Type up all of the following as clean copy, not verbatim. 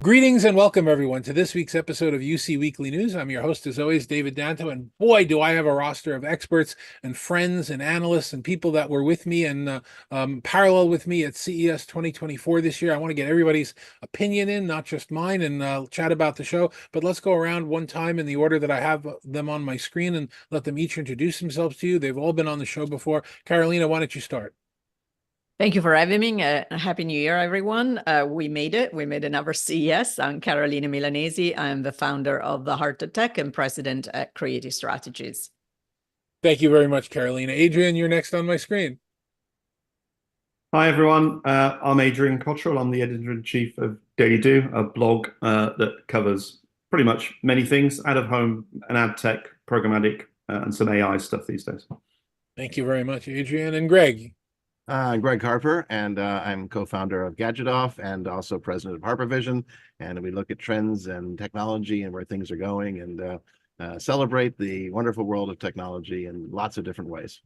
Greetings and welcome, everyone, to this week's episode of UC Weekly News. I'm your host, as always, David Danto, and boy, do I have a roster of experts and friends and analysts and people that were with me and parallel with me at CES 2024 this year. I want to get everybody's opinion in, not just mine, and chat about the show. But let's go around one time in the order that I have them on my screen and let them each introduce themselves to you. They've all been on the show before. Carolina, why don't you start? Thank you for having me. Happy New Year, everyone. We made it. We made another CES. I'm Carolina Milanesi. I'm the founder of the Heart Tech and president at Creative Strategies. Thank you very much, Carolina. Adrian, you're next on my screen. Hi, everyone. I'm Adrian Cotteril. I'm the editor-in-chief of Daily Do, a blog that covers pretty much many things, out-of-home and ad tech, programmatic, and some AI stuff these days. Thank you very much, Adrian. And Greg. I'm Greg Harper, and I'm co-founder of Gadget Off and also president of Harper Vision. And we look at trends and technology and where things are going and celebrate the wonderful world of technology in lots of different ways.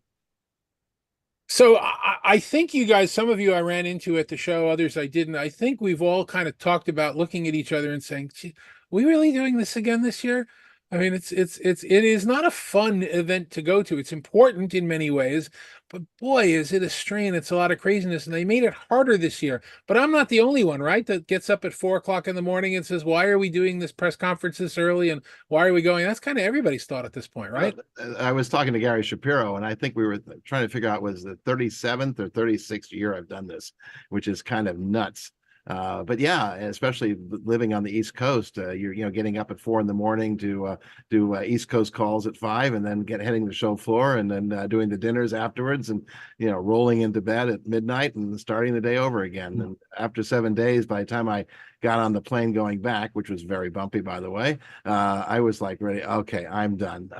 So I think you guys, some of you I ran into at the show, others I didn't. I think we've all kind of talked about looking at each other and saying, "Gee, are we really doing this again this year?" I mean, it is not a fun event to go to. It's important in many ways, but boy, is it a strain. It's a lot of craziness, and they made it harder this year. But I'm not the only one, right? That gets up at 4 o'clock in the morning and says, "Why are we doing this press conference this early? And why are we going?" That's kind of everybody's thought at this point, right? I was talking to Gary Shapiro, and I think we were trying to figure out was the 37th or 36th year I've done this, which is kind of nuts. But yeah, especially living on the East Coast, you're getting up at 4 in the morning to do East Coast calls at 5, and then heading to the show floor, and then doing the dinners afterwards, and rolling into bed at midnight and starting the day over again. And after 7 days, by the time I got on the plane going back, which was very bumpy, by the way, I was like, ready. Okay, I'm done.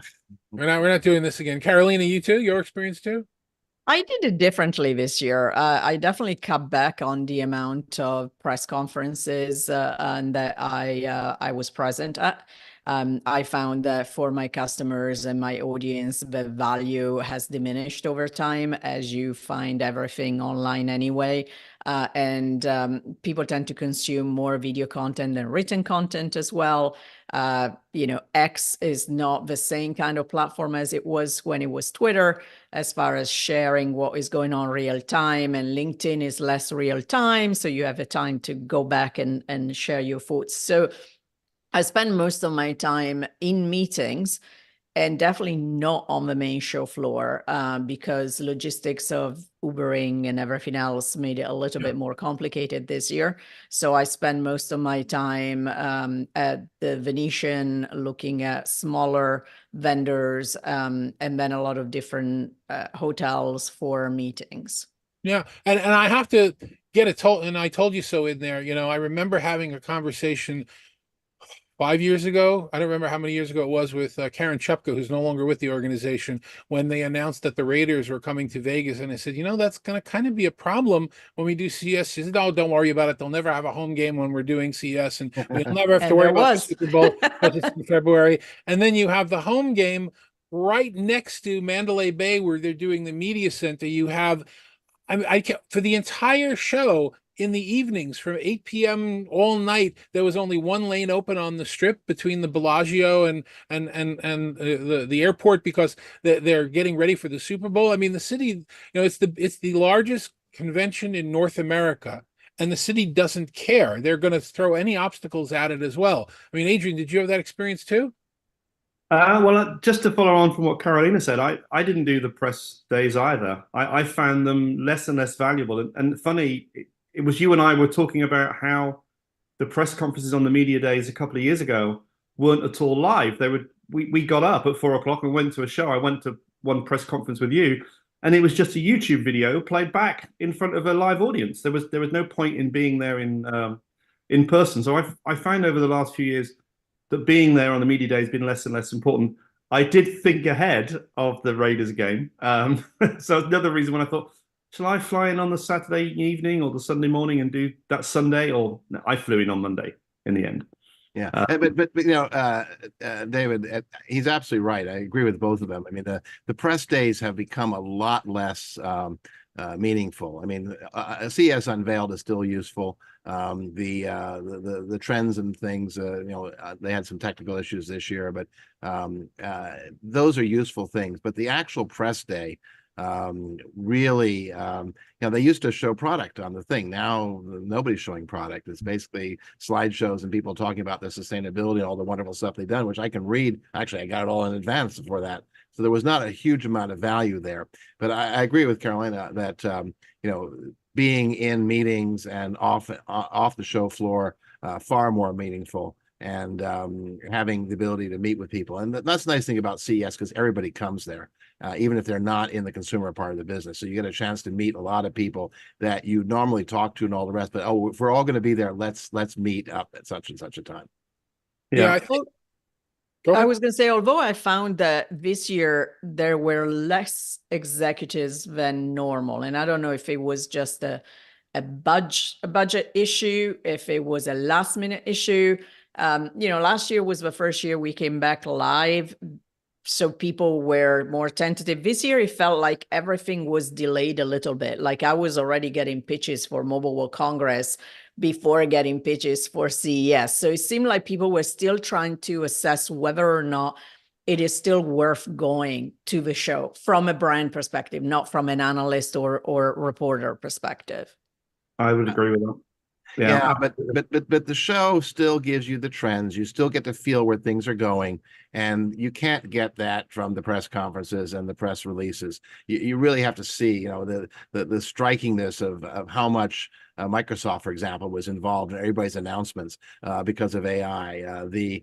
We're not doing this again. Carolina, you too? Your experience too? I did it differently this year. I definitely cut back on the amount of press conferences and that I was present at. I found that for my customers and my audience, the value has diminished over time as you find everything online anyway. And people tend to consume more video content than written content as well. X is not the same kind of platform as it was when it was Twitter, as far as sharing what is going on real time, and LinkedIn is less real time. So you have the time to go back and share your thoughts. So I spend most of my time in meetings and definitely not on the main show floor because logistics of Ubering and everything else made it a little bit more complicated this year. So I spend most of my time at the Venetian looking at smaller vendors and then a lot of different hotels for meetings. Yeah. And I have to get it told, and I told you so in there. I remember having a conversation 5 years ago. I don't remember how many years ago it was, with Karen Chupka, who's no longer with the organization, when they announced that the Raiders were coming to Vegas. And I said, that's going to kind of be a problem when we do CS. She said, "No, don't worry about it. They'll never have a home game when we're doing CS, and we'll never have to worry about the Super Bowl because it's in February." And then you have the home game right next to Mandalay Bay, where they're doing the media center. You have, for the entire show, in the evenings from 8 p.m. all night, there was only one lane open on the strip between the Bellagio and the airport, because they're getting ready for the Super Bowl. I mean, the city, it's the largest convention in North America, and the city doesn't care. They're going to throw any obstacles at it as well. I mean, Adrian, did you have that experience too? Well, just to follow on from what Carolina said, I didn't do the press days either. I found them less and less valuable. And funny, it was you and I were talking about how the press conferences on the media days a couple of years ago weren't at all live. We got up at 4 o'clock and went to a show. I went to one press conference with you, and it was just a YouTube video played back in front of a live audience. There was no point in being there in person. So I found over the last few years that being there on the media day has been less and less important. I did think ahead of the Raiders game. So another reason when I thought, shall I fly in on the Saturday evening or the Sunday morning and do that Sunday? Or no, I flew in on Monday in the end. Yeah, but David, he's absolutely right. I agree with both of them. I mean, the press days have become a lot less meaningful. I mean, CES Unveiled is still useful. The trends and things, they had some technical issues this year, but those are useful things. But the actual press day, really, they used to show product on the thing. Now nobody's showing product. It's basically slideshows and people talking about the sustainability and all the wonderful stuff they've done, which I can read. Actually, I got it all in advance before that. So there was not a huge amount of value there. But I agree with Carolina that, being in meetings and off the show floor, far more meaningful, and having the ability to meet with people. And that's the nice thing about CES, because everybody comes there, even if they're not in the consumer part of the business. So you get a chance to meet a lot of people that you normally talk to and all the rest. But if we're all going to be there, let's meet up at such and such a time. Yeah, I think. Go ahead. I was going to say, although I found that this year there were less executives than normal, and I don't know if it was just a budget issue, if it was a last minute issue. Last year was the first year we came back live, so people were more tentative. This year, it felt like everything was delayed a little bit. Like I was already getting pitches for Mobile World Congress before getting pitches for CES. So it seemed like people were still trying to assess whether or not it is still worth going to the show from a brand perspective, not from an analyst or reporter perspective. I would agree with that. Yeah, but the show still gives you the trends. You still get to feel where things are going, and you can't get that from the press conferences and the press releases. You really have to see, the strikingness of how much Microsoft, for example, was involved in everybody's announcements because of AI. The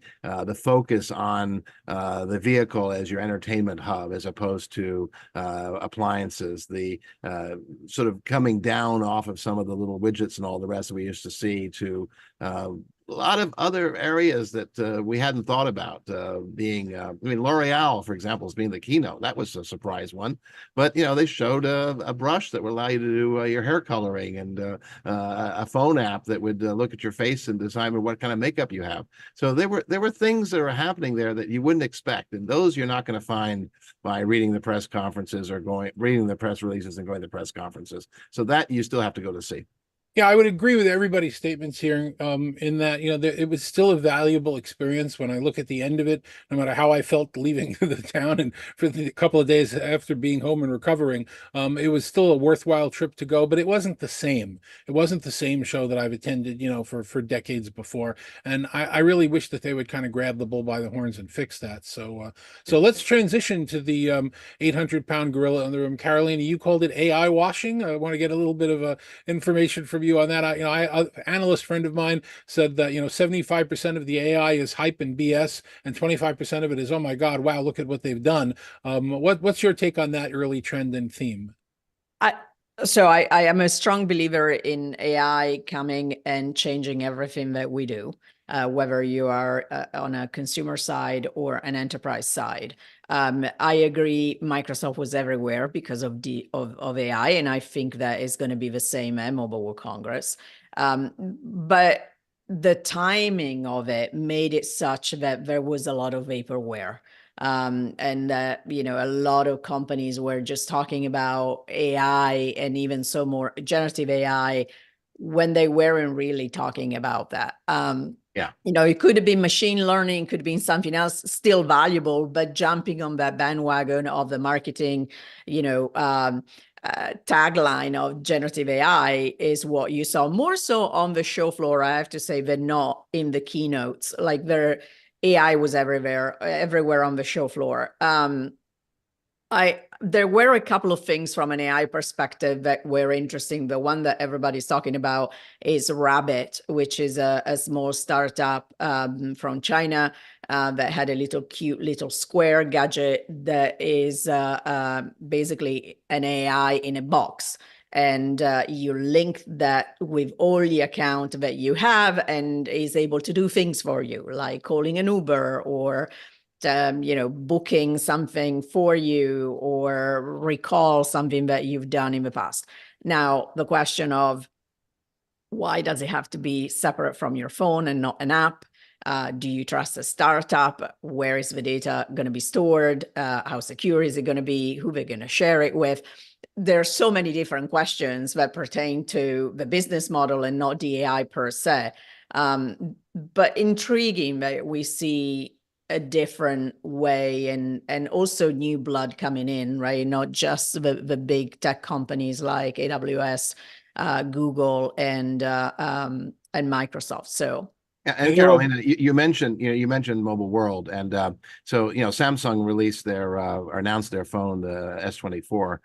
focus on the vehicle as your entertainment hub as opposed to appliances. The sort of coming down off of some of the little widgets and all the rest that we used to see to a lot of other areas that we hadn't thought about being, L'Oreal, for example, is being the keynote. That was a surprise one. But, they showed a brush that would allow you to do your hair coloring, and a phone app that would look at your face and decide what kind of makeup you have. So there were things that are happening there that you wouldn't expect. And those you're not going to find by reading the press conferences or reading the press releases and going to press conferences. So that you still have to go to see. Yeah, I would agree with everybody's statements here, in that, it was still a valuable experience when I look at the end of it, no matter how I felt leaving the town and for the couple of days after being home and recovering. It was still a worthwhile trip to go, but it wasn't the same. It wasn't the same show that I've attended, for decades before. And I really wish that they would kind of grab the bull by the horns and fix that. So let's transition to the 800-pound gorilla in the room. Carolina, you called it AI washing. I want to get a little bit of information from you on that. An analyst friend of mine said that 75% of the AI is hype and BS, and 25% of it is, oh my God, wow, look at what they've done. What's your take on that early trend and theme? So I am a strong believer in AI coming and changing everything that we do, whether you are on a consumer side or an enterprise side. I agree Microsoft was everywhere because of AI, and I think that is going to be the same at Mobile World Congress. But the timing of it made it such that there was a lot of vaporware. And that, a lot of companies were just talking about AI and even so more generative AI when they weren't really talking about that. Yeah. It could have been machine learning, could have been something else still valuable, but jumping on that bandwagon of the marketing, tagline of generative AI is what you saw more so on the show floor, I have to say, than not in the keynotes. Like AI was everywhere on the show floor. There were a couple of things from an AI perspective that were interesting. The one that everybody's talking about is Rabbit, which is a small startup from China that had a cute little square gadget that is basically an AI in a box. And you link that with all the account that you have and is able to do things for you, like calling an Uber or booking something for you or recall something that you've done in the past. Now, the question of why does it have to be separate from your phone and not an app? Do you trust a startup? Where is the data going to be stored? How secure is it going to be? Who they're going to share it with? there are so many different questions that pertain to the business model and not the AI per se. But intriguing that we see a different way and also new blood coming in, right? Not just the big tech companies like AWS, Google, and Microsoft. So. And Carolina, you mentioned Mobile World, and so Samsung released their or announced their phone, the S24,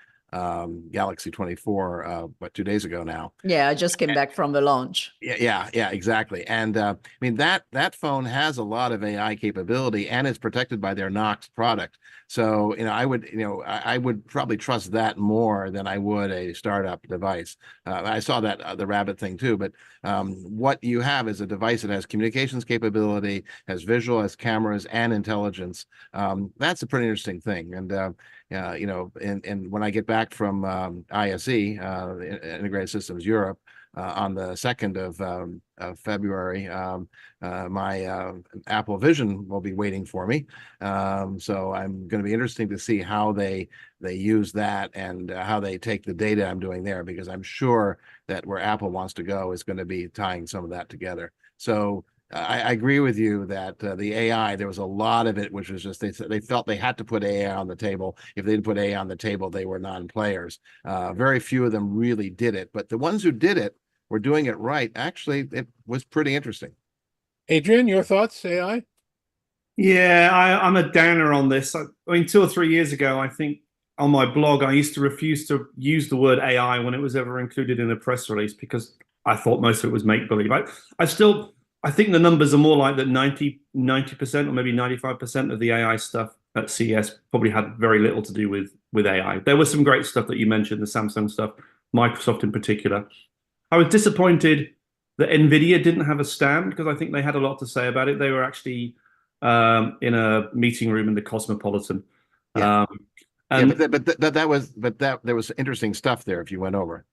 Galaxy 24, 2 days ago now. Yeah, I just came back from the launch. Yeah, exactly. And I mean that phone has a lot of AI capability and is protected by their Knox product. So I would probably trust that more than I would a startup device. I saw that the Rabbit thing too, but what you have is a device that has communications capability, has visual, has cameras, and intelligence. That's a pretty interesting thing. And and when I get back from ISE, Integrated Systems Europe, on the 2nd of February, my Apple Vision will be waiting for me. So I'm going to be interesting to see how they use that and how they take the data I'm doing there, because I'm sure that where Apple wants to go is going to be tying some of that together. So I agree with you that the AI, there was a lot of it, which was just they felt they had to put AI on the table. If they didn't put AI on the table, they were non-players. Very few of them really did it, but the ones who did it were doing it right. Actually, it was pretty interesting. Adrian, your thoughts, AI? Yeah, I'm a downer on this. I mean, 2 or 3 years ago, I think on my blog, I used to refuse to use the word AI when it was ever included in a press release because I thought most of it was make-believe. I think the numbers are more like that 90% or maybe 95% of the AI stuff at CES probably had very little to do with AI. There was some great stuff that you mentioned, the Samsung stuff, Microsoft in particular. I was disappointed that NVIDIA didn't have a stand because I think they had a lot to say about it. They were actually in a meeting room in the Cosmopolitan. Yeah. But there was interesting stuff there if you went over.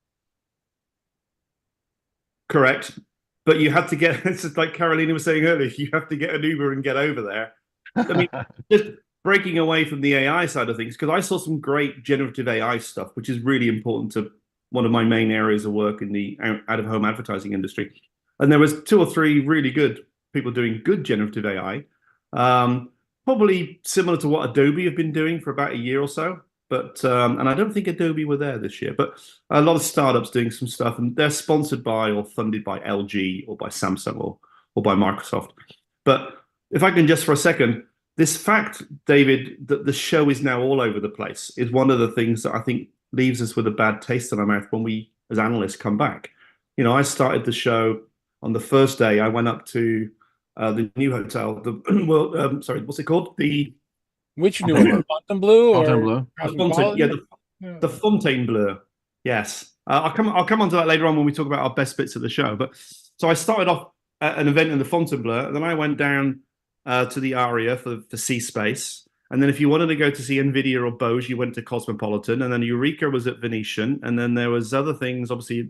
Correct. But you had to get, it's just like Carolina was saying earlier, you have to get an Uber and get over there. I mean, just breaking away from the AI side of things, because I saw some great generative AI stuff, which is really important to one of my main areas of work in the out-of-home advertising industry. And there was 2 or 3 really good people doing good generative AI, probably similar to what Adobe have been doing for about a year or so. But and I don't think Adobe were there this year, but a lot of startups doing some stuff, and they're sponsored by or funded by LG or by Samsung or by Microsoft. But if I can just for a second, this fact, David, that the show is now all over the place is one of the things that I think leaves us with a bad taste in our mouth when we, as analysts, come back. I started the show on the first day. I went up to the new hotel. Sorry, what's it called? Which new one? Fontainebleau or Fontainebleau? The Fontainebleau. Yes, I'll come onto that later on when we talk about our best bits of the show. But so I started off at an event in the Fontainebleau, and then I went down to the Aria for C-Space. And then if you wanted to go to see NVIDIA or Bose, you went to Cosmopolitan. And then Eureka was at Venetian. And then there was other things. Obviously,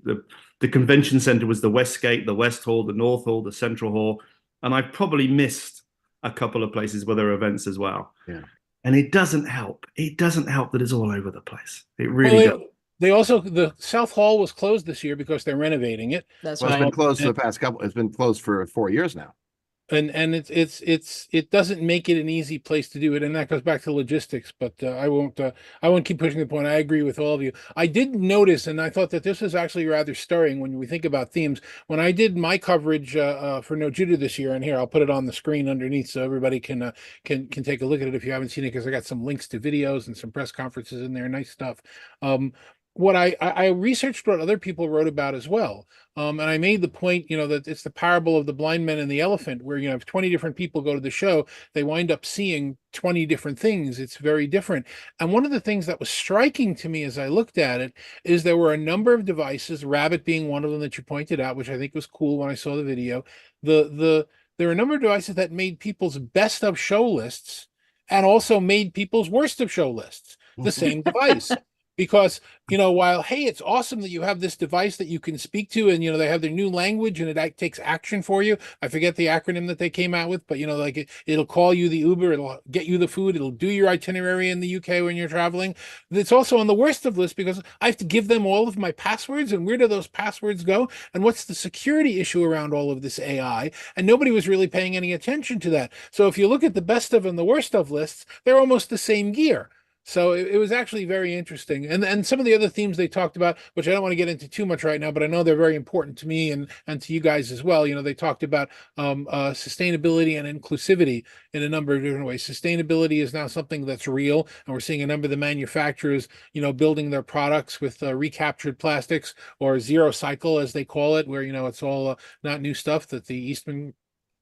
the convention center was the Westgate, the West Hall, the North Hall, the Central Hall. And I probably missed a couple of places where there were events as well. Yeah. And it doesn't help. It doesn't help that it's all over the place. It really does. They also, the South Hall was closed this year because they're renovating it. That's Well, right. it's been closed for the past couple. It's been closed for 4 years now. And it doesn't make it an easy place to do it, and that goes back to logistics. But I won't keep pushing the point. I agree with all of you. I did notice, and I thought that this was actually rather stirring when we think about themes. When I did my coverage for No Judo this year, and here I'll put it on the screen underneath so everybody can take a look at it if you haven't seen it, because I got some links to videos and some press conferences in there. Nice stuff. What I researched what other people wrote about as well. And I made the point, that it's the parable of the blind man and the elephant, where, if 20 different people go to the show, they wind up seeing 20 different things. It's very different. And one of the things that was striking to me as I looked at it is there were a number of devices, Rabbit being one of them that you pointed out, which I think was cool when I saw the video. There were a number of devices that made people's best of show lists and also made people's worst of show lists, the same device. because, while, hey, it's awesome that you have this device that you can speak to, and, they have their new language and it takes action for you. I forget the acronym that they came out with, but, like it'll call you the Uber, it'll get you the food, it'll do your itinerary in the UK when you're traveling. It's also on the worst of lists because I have to give them all of my passwords, and where do those passwords go? And what's the security issue around all of this AI? And nobody was really paying any attention to that. So if you look at the best of and the worst of lists, they're almost the same gear. So it was actually very interesting. And some of the other themes they talked about, which I don't want to get into too much right now, but I know they're very important to me and to you guys as well. They talked about sustainability and inclusivity in a number of different ways. Sustainability is now something that's real, and we're seeing a number of the manufacturers, building their products with recaptured plastics, or zero cycle, as they call it, where, it's all not new stuff, that the Eastman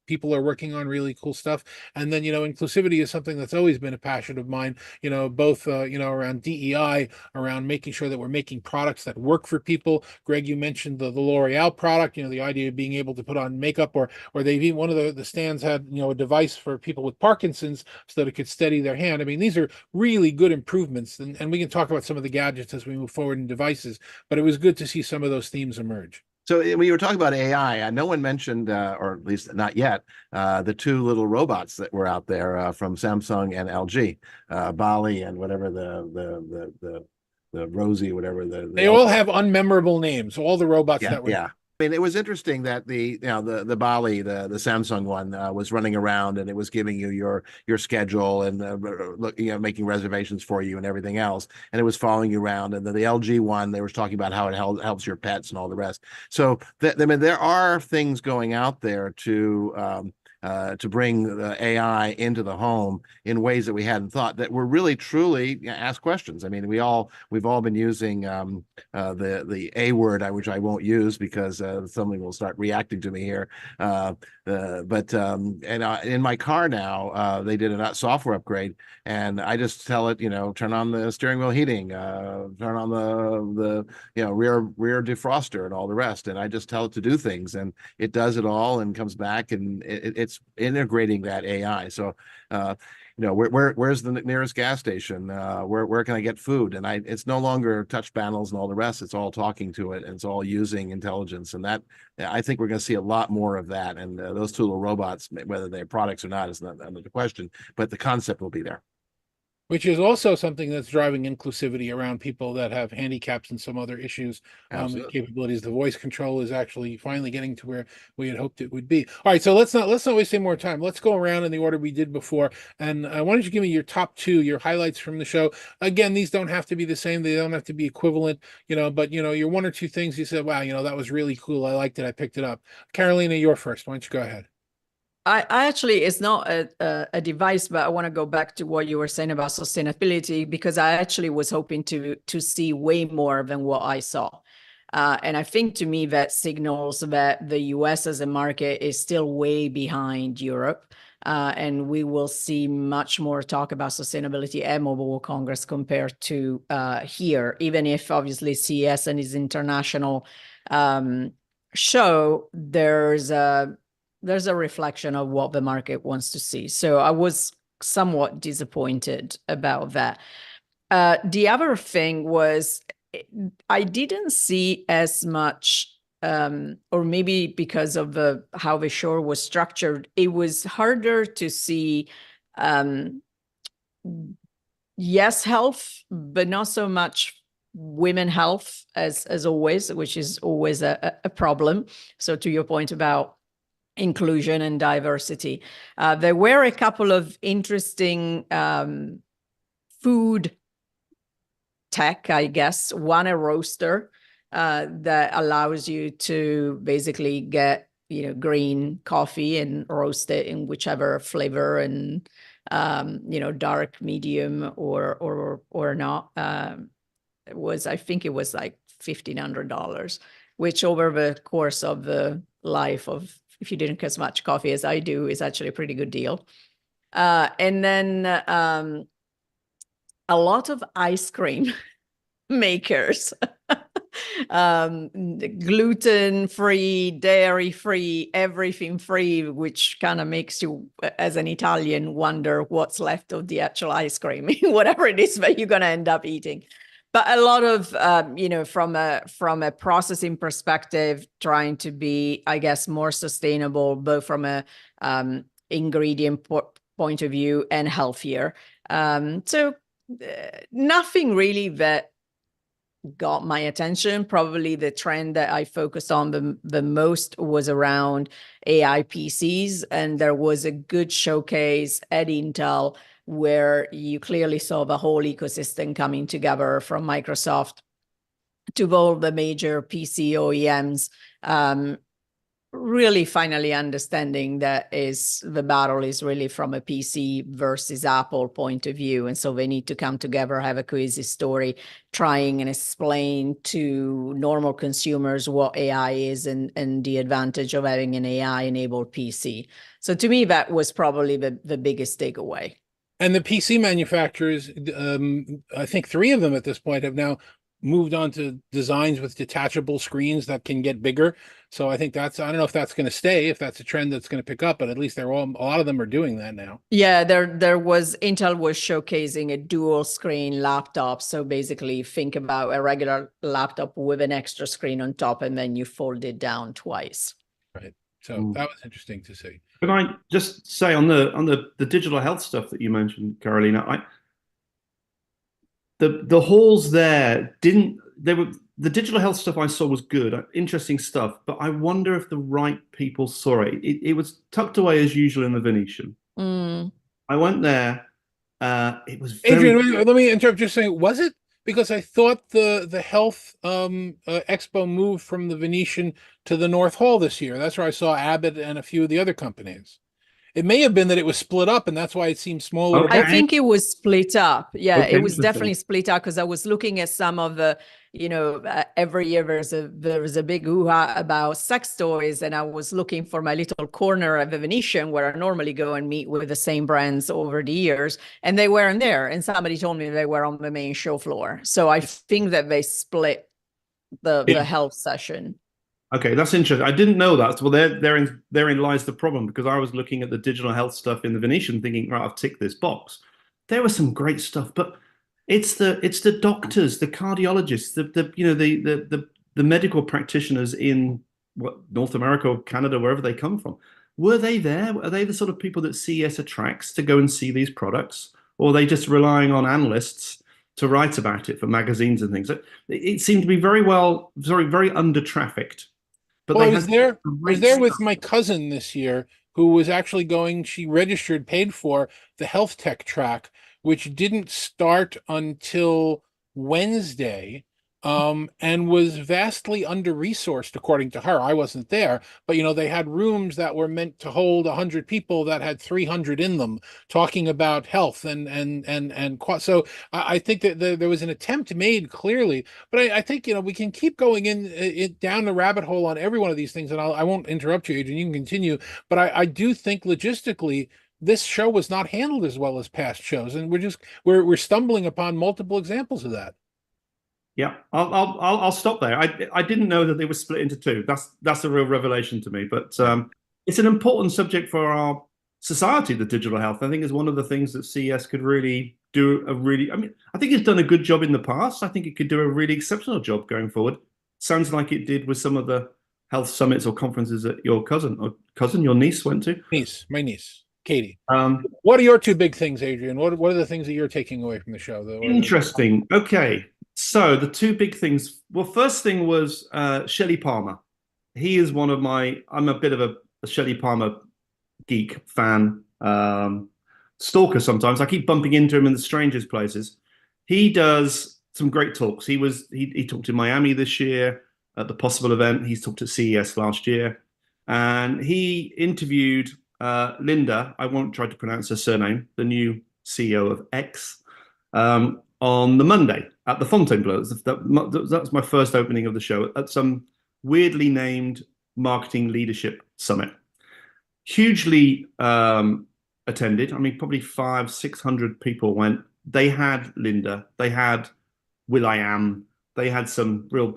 people are working on really cool stuff. And then, inclusivity is something that's always been a passion of mine, both, around DEI, around making sure that we're making products that work for people. Greg, you mentioned the L'Oreal product, the idea of being able to put on makeup, or they've even, one of the stands had, a device for people with Parkinson's so that it could steady their hand. I mean, these are really good improvements. And we can talk about some of the gadgets as we move forward in devices, but it was good to see some of those themes emerge. So when you were talking about AI, no one mentioned, or at least not yet, the two little robots that were out there from Samsung and LG, Bali and whatever the Rosie, whatever they all have unmemorable names. All the robots that were. Yeah. I mean, it was interesting that the Bali, the Samsung one, was running around, and it was giving you your schedule and making reservations for you and everything else, and it was following you around. And then the LG one, they were talking about how it helps your pets and all the rest. So I mean, there are things going out there to bring the AI into the home in ways that we hadn't thought, that were really truly ask questions. I mean, we've all been using the A word, which I won't use because somebody will start reacting to me here. But in my car now, they did a software upgrade, and I just tell it, turn on the steering wheel heating, turn on the rear defroster and all the rest, and I just tell it to do things, and it does it all and comes back, and it's integrating that AI. So where's the nearest gas station, where can I get food, and it's no longer touch panels and all the rest. It's all talking to it, and it's all using intelligence, and that, I think we're going to see a lot more of that. And those two little robots, whether they're products or not, is not the question, but the concept will be there. Which is also something that's driving inclusivity around people that have handicaps and some other issues, capabilities. The voice control is actually finally getting to where we had hoped it would be. All right, so let's not waste any more time. Let's go around in the order we did before. And why don't you give me your top two, your highlights from the show? Again, these don't have to be the same. They don't have to be equivalent, but your one or two things you said, wow, that was really cool. I liked it. I picked it up. Carolina, you're first. Why don't you go ahead? I actually, it's not a device, but I want to go back to what you were saying about sustainability, because I actually was hoping to see way more than what I saw. And I think, to me, that signals that the US as a market is still way behind Europe. And we will see much more talk about sustainability at Mobile World Congress compared to here, even if obviously CES and its international show, there's a reflection of what the market wants to see. So I was somewhat disappointed about that. The other thing was, I didn't see as much, or maybe because of how the show was structured, it was harder to see yes health, but not so much women health as always, which is always a problem. So to your point about inclusion and diversity, there were a couple of interesting food tech, I guess. One, a roaster that allows you to basically get green coffee and roast it in whichever flavor, and dark, medium, or not. I think it was like $1,500, which over the course of the life of, if you didn't get as much coffee as I do, is actually a pretty good deal. And then a lot of ice cream makers, gluten-free, dairy-free, everything free, which kind of makes you, as an Italian, wonder what's left of the actual ice cream, whatever it is that you're going to end up eating. But a lot of, from a processing perspective, trying to be, I guess, more sustainable, both from a ingredient point of view and healthier. So nothing really that got my attention. Probably the trend that I focused on the most was around AI PCs, and there was a good showcase at Intel where you clearly saw the whole ecosystem coming together, from Microsoft to all the major PC OEMs, really finally understanding that the battle is really from a PC versus Apple point of view. And so they need to come together, have a cohesive story, trying and explain to normal consumers what AI is and the advantage of having an AI-enabled PC. So to me, that was probably the biggest takeaway. And the PC manufacturers, I think 3 of them at this point have now moved on to designs with detachable screens that can get bigger. So I think I don't know if that's going to stay, if that's a trend that's going to pick up, but at least a lot of them are doing that now. Yeah, Intel was showcasing a dual screen laptop. So basically think about a regular laptop with an extra screen on top, and then you fold it down twice. Right. So that was interesting to see. Can I just say on the digital health stuff that you mentioned, Carolina, the halls there the digital health stuff I saw was good, interesting stuff, but I wonder if the right people saw it. It was tucked away as usual in the Venetian. I went there. It was Adrian, let me interrupt, just saying, was it? Because I thought the health expo moved from the Venetian to the North Hall this year. That's where I saw Abbott and a few of the other companies. It may have been that it was split up, and that's why it seemed smaller. Okay. I think it was split up. Yeah, Okay, it was definitely split up, because I was looking at some of the, every year there's a big hoo-ha about sex toys, and I was looking for my little corner at the Venetian where I normally go and meet with the same brands over the years, and they weren't there. And somebody told me they were on the main show floor. So I think that they split the health session. Okay, that's interesting. I didn't know that. Well, therein lies the problem, because I was looking at the digital health stuff in the Venetian, thinking, right, I've ticked this box. There was some great stuff, but it's the doctors, the cardiologists, the medical practitioners in North America or Canada, wherever they come from. Were they there? Are they the sort of people that CES attracts to go and see these products, or are they just relying on analysts to write about it for magazines and things? It seemed to be very under trafficked. But well, I was there with my cousin this year, who was actually she registered, paid for the health tech track, which didn't start until Wednesday, and was vastly under-resourced, according to her. I wasn't there, but they had rooms that were meant to hold 100 people that had 300 in them, talking about health and so I think that there was an attempt made, clearly, but I think we can keep going in down the rabbit hole on every one of these things, and I won't interrupt you, Adrian. You can continue, but I do think logistically this show was not handled as well as past shows, and we're stumbling upon multiple examples of that. Yeah, I'll stop there. I didn't know that they were split into 2. That's a real revelation to me. But it's an important subject for our society, the digital health. I think is one of the things that CES could really do I think it's done a good job in the past. I think it could do a really exceptional job going forward. Sounds like it did with some of the health summits or conferences that your niece went to. My niece, Katie. What are your 2 big things, Adrian? What are the things that you're taking away from the show, though? Interesting. Okay. So the 2 big things. Well, first thing was Shelley Palmer. He is one of I'm a bit of a Shelley Palmer geek fan, stalker sometimes. I keep bumping into him in the strangest places. He does some great talks. He talked in Miami this year at the Possible event. He's talked at CES last year, and he interviewed Linda. I won't try to pronounce her surname. The new CEO of X. On the Monday at the Fontainebleau. That's my first opening of the show at some weirdly named marketing leadership summit. Hugely attended. I mean, probably 500-600 people went. They had Linda. They had will.i.am. They had some real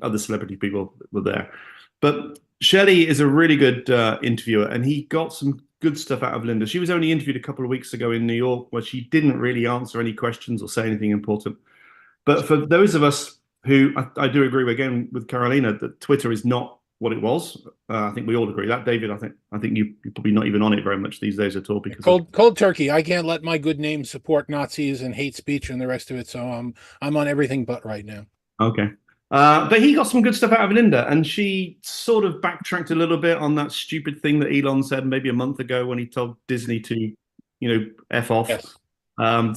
other celebrity people were there. But Shelley is a really good interviewer, and he got some good stuff out of Linda. She was only interviewed a couple of weeks ago in New York, where she didn't really answer any questions or say anything important. But for those of us who I do agree again with Carolina that Twitter is not what it was. I think we all agree that, David. I think you're probably not even on it very much these days at all because cold turkey. I can't let my good name support Nazis and hate speech and the rest of it. So I'm on everything but right now. Okay. But he got some good stuff out of Linda, and she sort of backtracked a little bit on that stupid thing that Elon said maybe a month ago when he told Disney to, F off. Yes.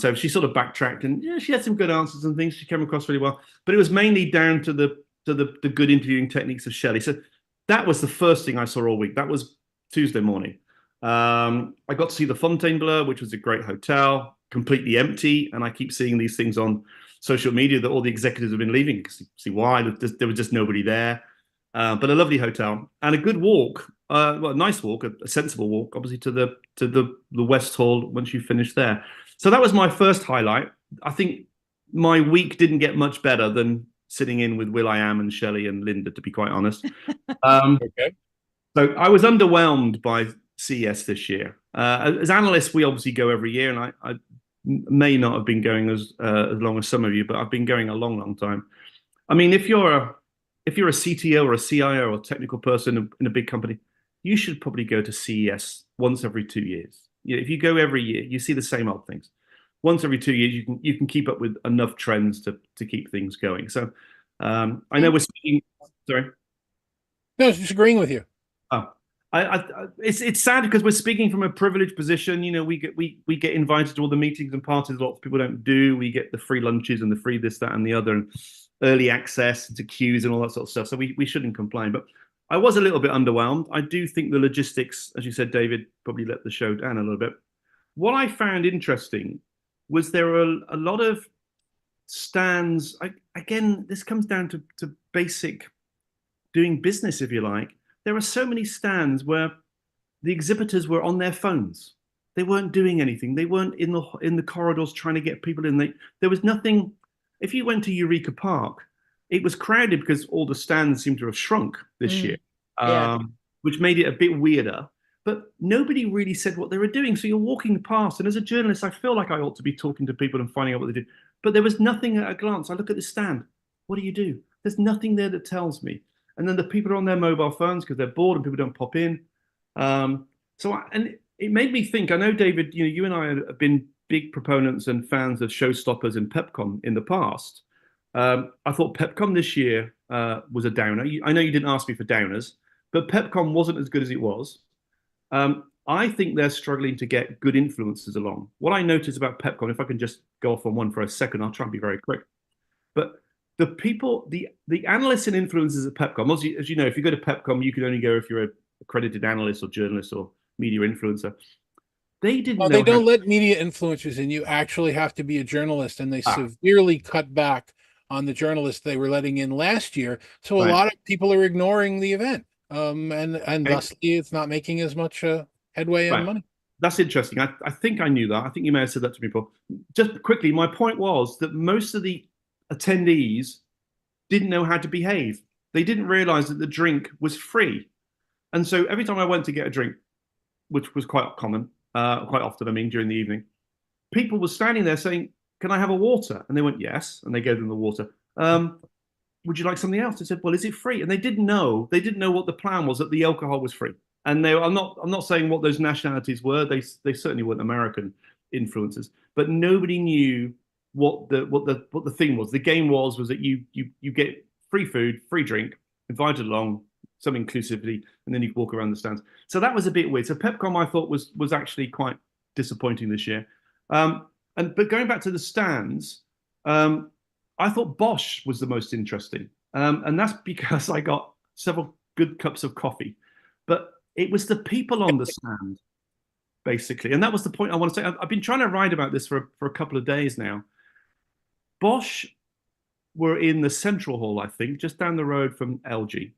So she sort of backtracked, and yeah, she had some good answers and things. She came across really well, but it was mainly down to the good interviewing techniques of Shelley. So that was the first thing I saw all week. That was Tuesday morning. I got to see the Fontainebleau, which was a great hotel, completely empty, and I keep seeing these things on social media that all the executives have been leaving. See why? There was just nobody there. But a lovely hotel and a good walk. Well, a nice walk, a sensible walk, obviously to the West Hall once you finish there. So that was my first highlight. I think my week didn't get much better than sitting in with Will.i.am and Shelley and Linda, to be quite honest. Okay. So I was underwhelmed by CES this year. As analysts, we obviously go every year, and I may not have been going as long as some of you, but I've been going a long, long time. I mean, if you're a CTO or a CIO or technical person in a big company, you should probably go to CES once every 2 years. If you go every year, you see the same old things. Once every 2 years, you can keep up with enough trends to keep things going. So I know we're speaking. Sorry. No, I was just agreeing with you. Oh, it's sad because we're speaking from a privileged position. We get invited to all the meetings and parties. Lots of people don't do. We get the free lunches and the free this, that, and the other, and early access to queues and all that sort of stuff. So we shouldn't complain. But I was a little bit underwhelmed. I do think the logistics, as you said, David, probably let the show down a little bit. What I found interesting was there were a lot of stands. Again, this comes down to basic doing business, if you like. There are so many stands where the exhibitors were on their phones. They weren't doing anything. They weren't in the corridors trying to get people in. There was nothing. If you went to Eureka Park, it was crowded because all the stands seemed to have shrunk this year, which made it a bit weirder. But nobody really said what they were doing. So you're walking past, and as a journalist, I feel like I ought to be talking to people and finding out what they do. But there was nothing at a glance. I look at the stand. What do you do? There's nothing there that tells me. And then the people are on their mobile phones because they're bored and people don't pop in. And it made me think. I know, David, you and I have been big proponents and fans of showstoppers and PepCon in the past. I thought PepCon this year was a downer. I know you didn't ask me for downers, but PepCon wasn't as good as it was. I think they're struggling to get good influencers along. What I noticed about PepCon, if I can just go off on one for a second, I'll try and be very quick. But the people, the analysts and influencers at PepCon, as you know, if you go to PepCon, you can only go if you're an accredited analyst or journalist or media influencer. They didn't. They don't let media influencers in. You actually have to be a journalist, and they severely cut back on the journalists they were letting in last year. So a lot of people are ignoring the event, and thusly it's not making as much headway and money. That's interesting. I think I knew that. I think you may have said that to me before. Just quickly, my point was that most of the attendees didn't know how to behave. They didn't realize that the drink was free. And so every time I went to get a drink, which was quite common, quite often, during the evening, people were standing there saying, "Can I have a water?" And they went, "Yes." And they gave them the water. Would you like something else? They said, "Well, is it free?" And they didn't know what the plan was, that the alcohol was free. And I'm not saying what those nationalities were. They certainly weren't American influencers, but nobody knew what the thing was. The game was that you get free food, free drink, invited along, some inclusivity, and then you walk around the stands. So that was a bit weird. So PepCon, I thought, was actually quite disappointing this year. But going back to the stands, I thought Bosch was the most interesting, and that's because I got several good cups of coffee, but it was the people on the stand, basically, and that was the point I want to say. I've been trying to write about this for a couple of days now. Bosch were in the central hall, I think, just down the road from LG.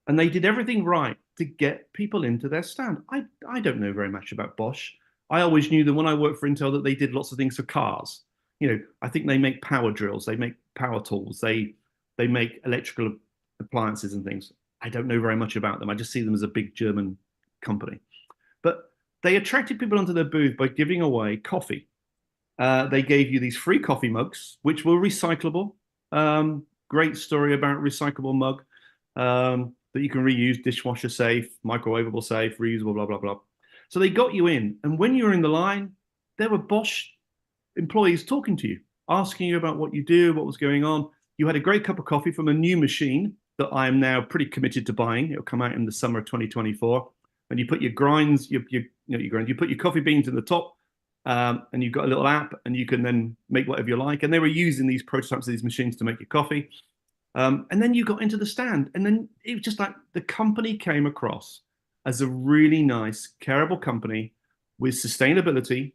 And they did everything right to get people into their stand. I don't know very much about Bosch. I always knew that when I worked for Intel that they did lots of things for cars. I think they make power drills, they make power tools, they make electrical appliances and things. I don't know very much about them. I just see them as a big German company. But they attracted people onto their booth by giving away coffee. They gave you these free coffee mugs, which were recyclable. Great story about recyclable mug that you can reuse, dishwasher safe, microwavable safe, reusable, blah, blah, blah. So they got you in. And when you were in the line, there were Bosch employees talking to you, asking you about what you do, what was going on. You had a great cup of coffee from a new machine that I am now pretty committed to buying. It'll come out in the summer of 2024. And you put your grinds, you put your coffee beans in the top, and you've got a little app, and you can then make whatever you like. And they were using these prototypes of these machines to make your coffee. And then you got into the stand, and then it was just like the company came across as a really nice, careable company with sustainability,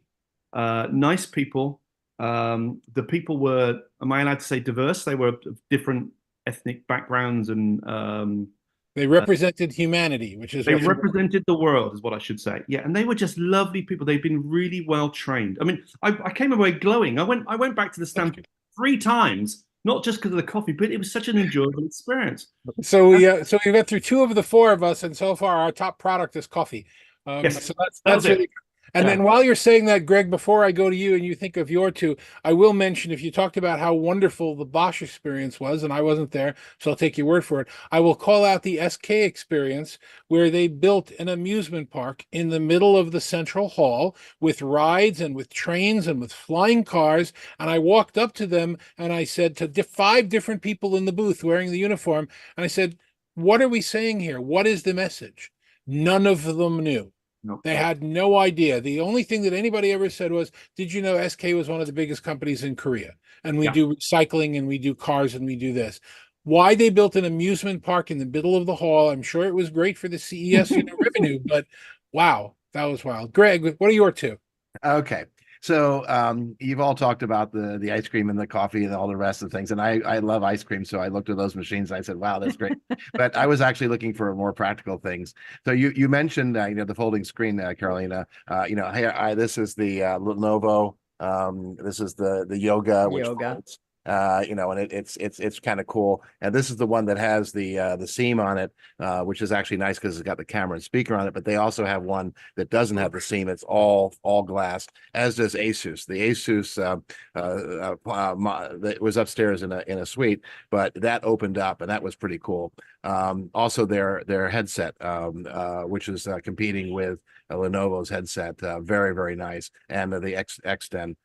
nice people. The people were, am I allowed to say diverse? They were of different ethnic backgrounds, and they represented humanity, which is they represented the world, is what I should say. Yeah, and they were just lovely people. They've been really well trained. I mean, I came away glowing. I went back to the stand 3 times, not just because of the coffee, but it was such an enjoyable experience. So we went through 2 of the 4 of us, and so far our top product is coffee. Yes, so that's really good. And then while you're saying that, Greg, before I go to you and you think of your 2, I will mention, if you talked about how wonderful the Bosch experience was, and I wasn't there, so I'll take your word for it, I will call out the SK experience, where they built an amusement park in the middle of the central hall with rides and with trains and with flying cars. And I walked up to them and I said to 5 different people in the booth wearing the uniform, and I said, "What are we saying here? What is the message?" None of them knew. No. They had no idea. The only thing that anybody ever said was, "Did you know SK was one of the biggest companies in Korea? And we do recycling, and we do cars, and we do this." Why they built an amusement park in the middle of the hall, I'm sure it was great for the CES revenue, but wow, that was wild. Greg, what are your 2? Okay. So you've all talked about the ice cream and the coffee and all the rest of the things. And I love ice cream. So I looked at those machines and I said, wow, that's great. But I was actually looking for more practical things. So you mentioned, the folding screen, Carolina. Hey, this is the Lenovo. This is the Yoga, which folds. And it's kind of cool. And this is the one that has the seam on it, which is actually nice because it's got the camera and speaker on it. But they also have one that doesn't have the seam. It's all glass, as does Asus. The Asus that was upstairs in a suite, but that opened up, and that was pretty cool. Also their headset, which is competing with Lenovo's headset, very, very nice, and the X10.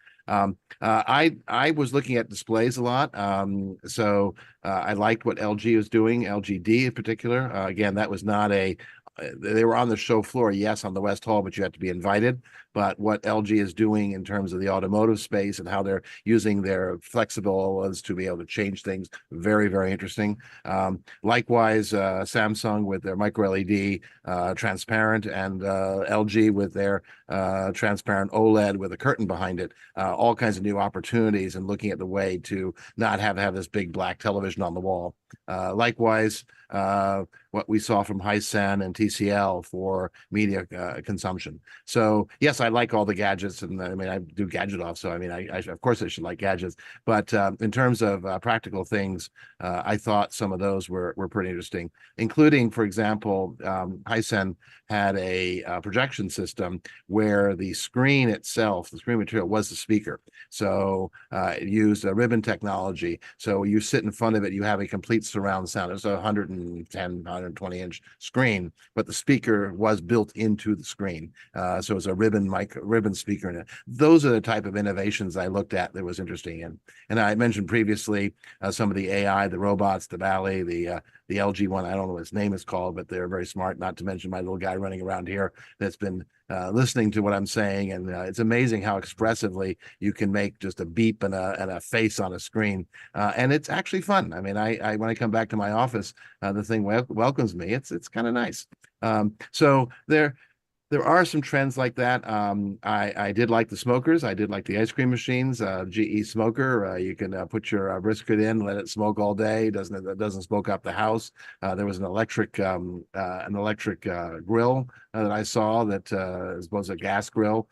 I was looking at displays a lot. So I liked what LG was doing, LGD in particular. Again, that was not they were on the show floor, yes, on the West Hall, but you had to be invited. But what LG is doing in terms of the automotive space and how they're using their flexible OLEDs to be able to change things, very, very interesting. Likewise, Samsung with their micro LED transparent, and LG with their transparent OLED with a curtain behind it. All kinds of new opportunities, and looking at the way to not have this big black television on the wall. Likewise, what we saw from Hisense and TCL for media consumption. So yes, I like all the gadgets, and I mean, I do gadget off, so I mean, I of course I should like gadgets. But in terms of practical things, I thought some of those were pretty interesting, including, for example, Hisense had a projection system where the screen itself, the screen material, was the speaker. So it used a ribbon technology. So you sit in front of it, you have a complete surround sound. It's a 110, 120-inch screen, but the speaker was built into the screen. So it's a ribbon speaker in it. Those are the type of innovations I looked at that was interesting. And I mentioned previously some of the AI, the robots, the Ballet, the LG one, I don't know what its name is called, but they're very smart, not to mention my little guy running around here that's been listening to what I'm saying. And it's amazing how expressively you can make just a beep and a face on a screen. And it's actually fun. I mean, I when I come back to my office, the thing welcomes me. It's kind of nice. So there are some trends like that. I did like the smokers. I did like the ice cream machines. GE smoker. You can put your brisket in, let it smoke all day. It doesn't smoke up the house. There was an electric grill that I saw that was a gas grill,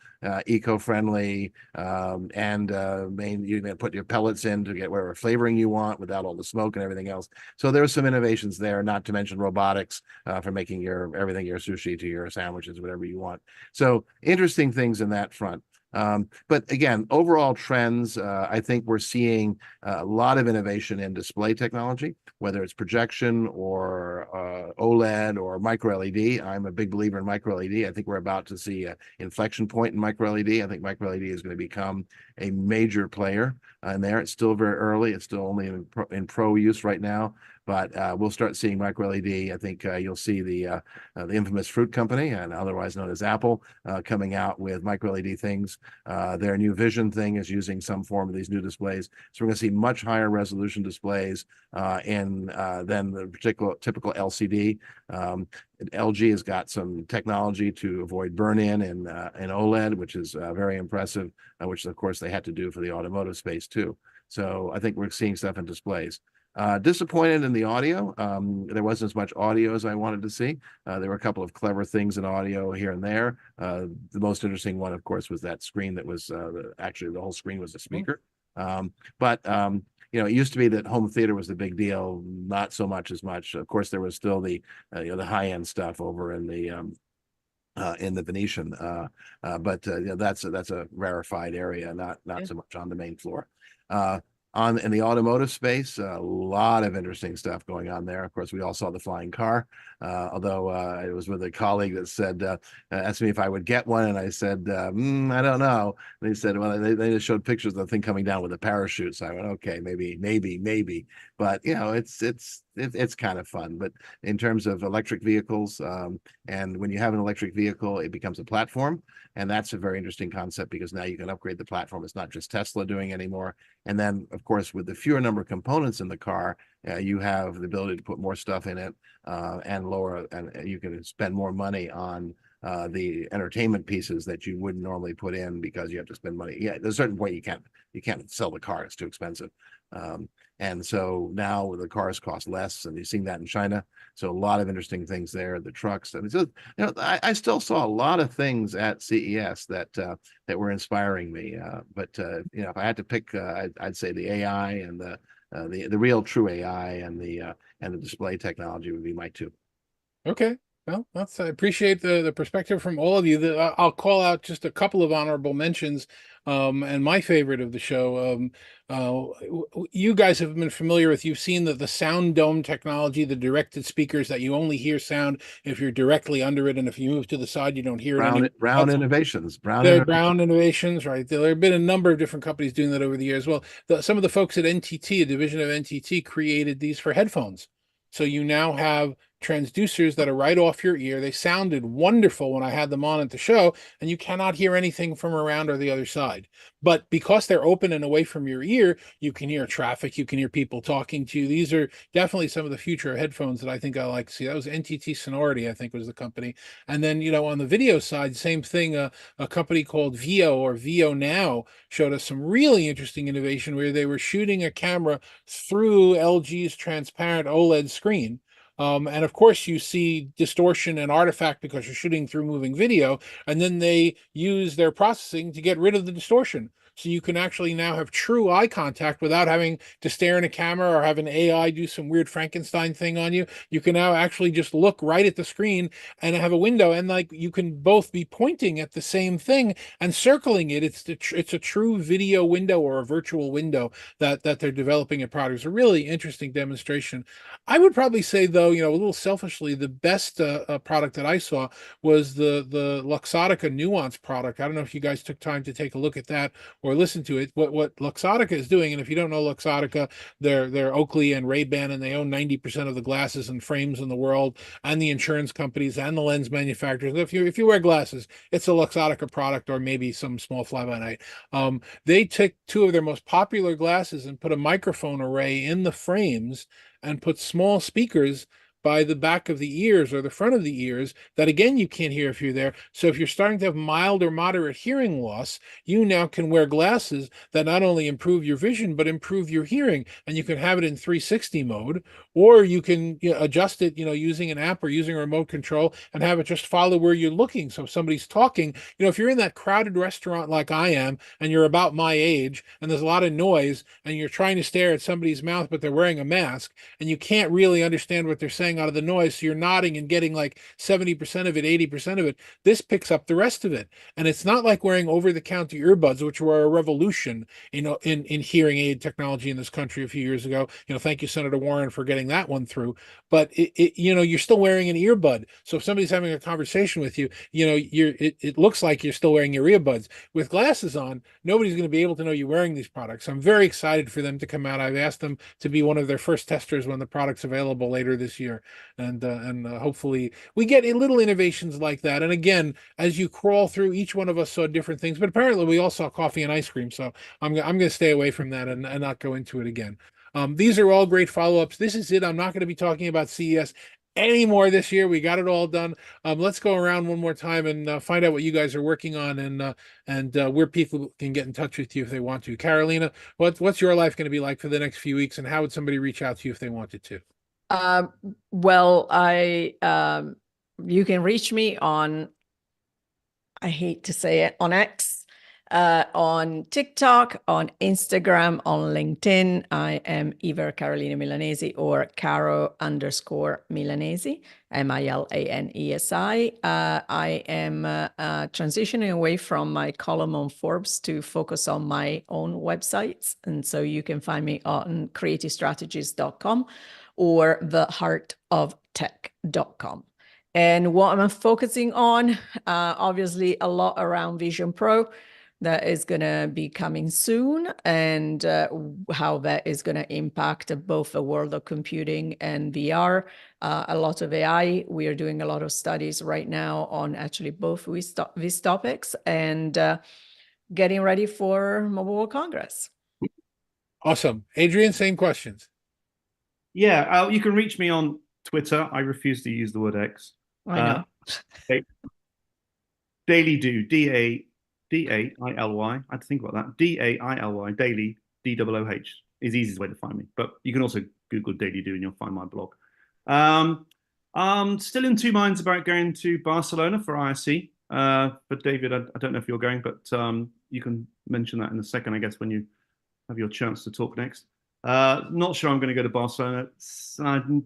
eco-friendly, and you can put your pellets in to get whatever flavoring you want without all the smoke and everything else. So there were some innovations there, not to mention robotics for making everything, your sushi to your sandwiches, whatever you want. So interesting things in that front. But again, overall trends, I think we're seeing a lot of innovation in display technology, whether it's projection or OLED or micro LED. I'm a big believer in micro LED. I think we're about to see an inflection point in micro LED. I think micro LED is going to become a major player in there. It's still very early. It's still only in pro use right now, but we'll start seeing micro LED. I think you'll see the infamous Fruit Company, and otherwise known as Apple, coming out with micro LED things. Their new Vision thing is using some form of these new displays. So we're going to see much higher resolution displays than the typical LCD. LG has got some technology to avoid burn-in in OLED, which is very impressive, which of course they had to do for the automotive space too. So I think we're seeing stuff in displays. Disappointed in the audio. There wasn't as much audio as I wanted to see. There were a couple of clever things in audio here and there. The most interesting one, of course, was that screen that was actually the whole screen was a speaker. It used to be that home theater was the big deal. Not so much as much. Of course, there was still the the high-end stuff over in the Venetian, that's a rarefied area, not so much on the main floor. In the automotive space, a lot of interesting stuff going on there. Of course, we all saw the flying car, although it was with a colleague that said, asked me if I would get one, and I said, I don't know. And they said, well, they just showed pictures of the thing coming down with a parachute. So I went, okay, maybe. But it's kind of fun. But in terms of electric vehicles, and when you have an electric vehicle, it becomes a platform. And that's a very interesting concept because now you can upgrade the platform. It's not just Tesla doing anymore. And then, of course, with the fewer number of components in the car, you have the ability to put more stuff in it and you can spend more money on the entertainment pieces that you wouldn't normally put in because you have to spend money. Yeah, there's a certain point you can't sell the car. It's too expensive. And so now the cars cost less, and you've seen that in China. So a lot of interesting things there. The trucks. I mean, so, I still saw a lot of things at CES that were inspiring me. But if I had to pick, I'd say the AI and the real true AI and the display technology would be my two. Okay. Well, I appreciate the perspective from all of you. I'll call out just a couple of honorable mentions. And my favorite of the show, you guys have been familiar with, you've seen the sound dome technology, the directed speakers that you only hear sound if you're directly under it. And if you move to the side, you don't hear it. Brown Innovations. Brown Innovations, right? There have been a number of different companies doing that over the years. Well, some of the folks at NTT, a division of NTT, created these for headphones. So you now have transducers that are right off your ear. They sounded wonderful when I had them on at the show, and you cannot hear anything from around or the other side. But because they're open and away from your ear, you can hear traffic, you can hear people talking to you. These are definitely some of the future headphones that I think I like to see. That was NTT Sonority, I think was the company. And then, on the video side, same thing, a company called VO Now showed us some really interesting innovation where they were shooting a camera through LG's transparent OLED screen. And of course, you see distortion and artifact because you're shooting through moving video, and then they use their processing to get rid of the distortion. So you can actually now have true eye contact without having to stare in a camera or have an AI do some weird Frankenstein thing on you. You can now actually just look right at the screen and have a window, and you can both be pointing at the same thing and circling it. It's a true video window or a virtual window that they're developing a product. It's a really interesting demonstration. I would probably say, though, a little selfishly, the best product that I saw was the Luxottica Nuance product. I don't know if you guys took time to take a look at that or listen to it. What Luxottica is doing, and if you don't know Luxottica, they're Oakley and Ray-Ban, and they own 90% of the glasses and frames in the world, and the insurance companies and the lens manufacturers. If you wear glasses, it's a Luxottica product, or maybe some small fly-by-night. They took two of their most popular glasses and put a microphone array in the frames and put small speakers by the back of the ears or the front of the ears that, again, you can't hear if you're there. So if you're starting to have mild or moderate hearing loss, you now can wear glasses that not only improve your vision, but improve your hearing. And you can have it in 360 mode, or you can adjust it, using an app or using a remote control and have it just follow where you're looking. So if somebody's talking, if you're in that crowded restaurant like I am, and you're about my age, and there's a lot of noise, and you're trying to stare at somebody's mouth, but they're wearing a mask, and you can't really understand what they're saying buying out of the noise. So you're nodding and getting like 70% of it, 80% of it. This picks up the rest of it. And it's not like wearing over-the-counter earbuds, which were a revolution, in hearing aid technology in this country a few years ago. Thank you, Senator Warren, for getting that one through. But you're still wearing an earbud. So if somebody's having a conversation with you, it looks like you're still wearing your earbuds. With glasses on, nobody's going to be able to know you're wearing these products. I'm very excited for them to come out. I've asked them to be one of their first testers when the product's available later this year, and hopefully we get little innovations like that. And again, as you crawl through, each one of us saw different things, but apparently we all saw coffee and ice cream. So I'm going to stay away from that and not go into it again. These are all great follow-ups. This is it. I'm not going to be talking about CES anymore this year. We got it all done. Let's go around one more time and find out what you guys are working on, and where people can get in touch with you if they want to. Carolina, what's your life going to be like for the next few weeks, and how would somebody reach out to you if they wanted to? Well, you can reach me on, I hate to say it, on X, on TikTok, on Instagram, on LinkedIn. I am either Carolina Milanesi or Caro_Milanesi, Milanesi. I am transitioning away from my column on Forbes to focus on my own websites. And so you can find me on creativestrategies.com or theheartoftech.com. And what I'm focusing on, obviously a lot around Vision Pro. That is going to be coming soon, and how that is going to impact both the world of computing and VR. A lot of AI. We are doing a lot of studies right now on actually both these topics, and getting ready for Mobile World Congress. Awesome. Adrian, same questions. Yeah, you can reach me on Twitter. I refuse to use the word X. I know. Daily Do, Daily. I had to think about that. Daily, Daily, DOOH is the easiest way to find me. But you can also Google Daily Do and you'll find my blog. I'm still in two minds about going to Barcelona for ISE. But David, I don't know if you're going, but you can mention that in a second, I guess, when you have your chance to talk next. Not sure I'm going to go to Barcelona.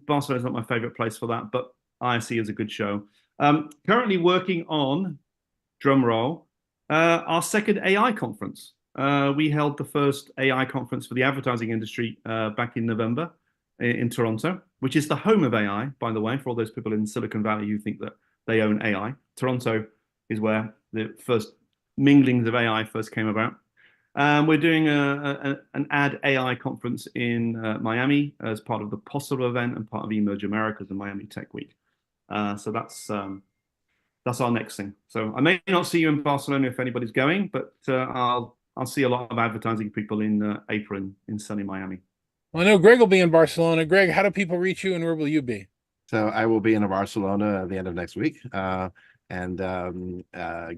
Barcelona's not my favorite place for that, but ISE is a good show. Currently working on, drum roll, our second AI conference. We held the first AI conference for the advertising industry back in November in Toronto, which is the home of AI, by the way, for all those people in Silicon Valley who think that they own AI. Toronto is where the first minglings of AI first came about. We're doing an ad AI conference in Miami as part of the Possible event and part of Emerge Americas and Miami Tech Week. So that's our next thing. So I may not see you in Barcelona if anybody's going, but I'll see a lot of advertising people in April in sunny Miami. Well, I know Greg will be in Barcelona. Greg, how do people reach you, and where will you be? So I will be in Barcelona at the end of next week. And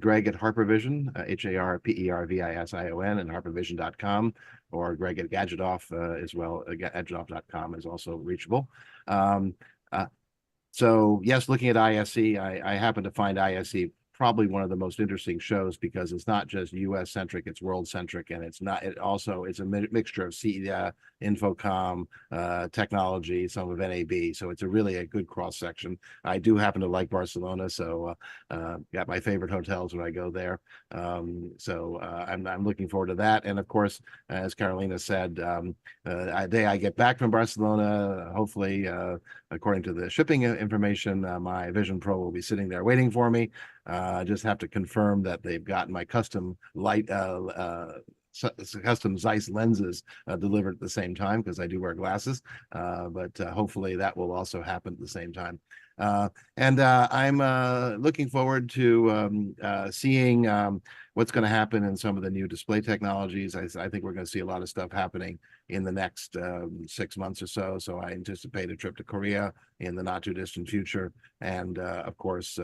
Greg at Harper Vision, HARPERVISION, and harpervision.com, or Greg at Gadgetoff as well. Gadgetoff.com is also reachable. So yes, looking at ISE, I happen to find ISE probably one of the most interesting shows because it's not just US centric, it's world centric, and it's a mixture of Infocom, technology, some of NAB. So it's really a good cross section. I do happen to like Barcelona, so got my favorite hotels when I go there. So I'm looking forward to that. And of course, as Carolina said, the day I get back from Barcelona, hopefully, according to the shipping information, my Vision Pro will be sitting there waiting for me. I just have to confirm that they've gotten my custom custom Zeiss lenses delivered at the same time, because I do wear glasses, but hopefully that will also happen at the same time. And I'm looking forward to seeing what's going to happen in some of the new display technologies. I think we're going to see a lot of stuff happening in the next 6 months or so. So I anticipate a trip to Korea in the not too distant future, and of course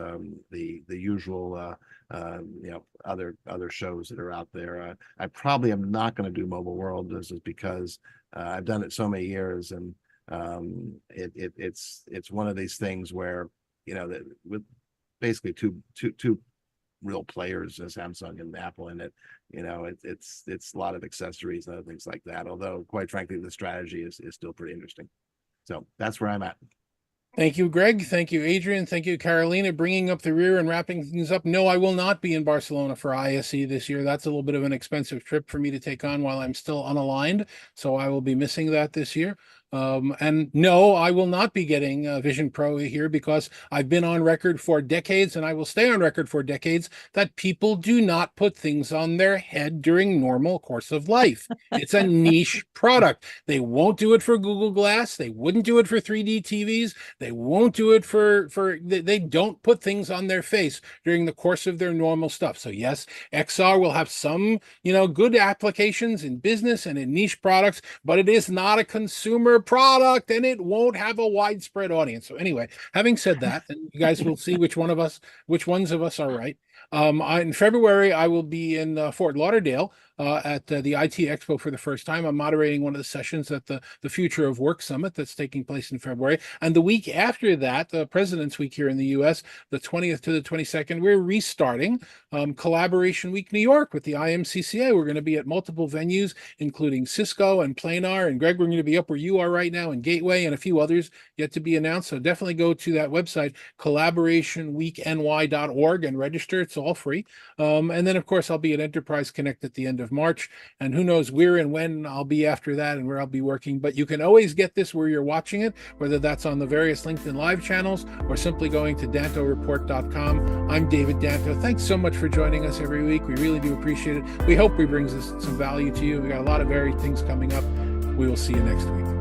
the usual other shows that are out there. I probably am not going to do Mobile World. This is because I've done it so many years, and it's one of these things where with basically two real players, Samsung and Apple in it, it's a lot of accessories and other things like that, although quite frankly the strategy is still pretty interesting. So that's where I'm at. Thank you, Greg. Thank you, Adrian. Thank you, Carolina, bringing up the rear and wrapping things up. No, I will not be in Barcelona for ISE this year. That's a little bit of an expensive trip for me to take on while I'm still unaligned. So I will be missing that this year. And no, I will not be getting Vision Pro here because I've been on record for decades, and I will stay on record for decades, that people do not put things on their head during normal course of life. It's a niche product. They won't do it for Google Glass. They wouldn't do it for 3D TVs. They won't do it they don't put things on their face during the course of their normal stuff. So yes, XR will have some, good applications in business and in niche products, but it is not a consumer product, and it won't have a widespread audience. So anyway, having said that, and you guys will see which ones of us are right. In February, I will be in Fort Lauderdale at the IT Expo for the first time. I'm moderating one of the sessions at the Future of Work Summit that's taking place in February. And the week after that, the President's Week here in the US, the 20th to the 22nd, we're restarting Collaboration Week New York with the IMCCA. We're going to be at multiple venues, including Cisco and Planar. And Greg, we're going to be up where you are right now in Gateway and a few others yet to be announced. So definitely go to that website, collaborationweekny.org, and register. It's all free. And then, of course, I'll be at Enterprise Connect at the end of March. And who knows where and when I'll be after that and where I'll be working. But you can always get this where you're watching it, whether that's on the various LinkedIn Live channels or simply going to dantoreport.com. I'm David Danto. Thanks so much for joining us every week. We really do appreciate it. We hope we bring some value to you. We got a lot of varied things coming up. We will see you next week.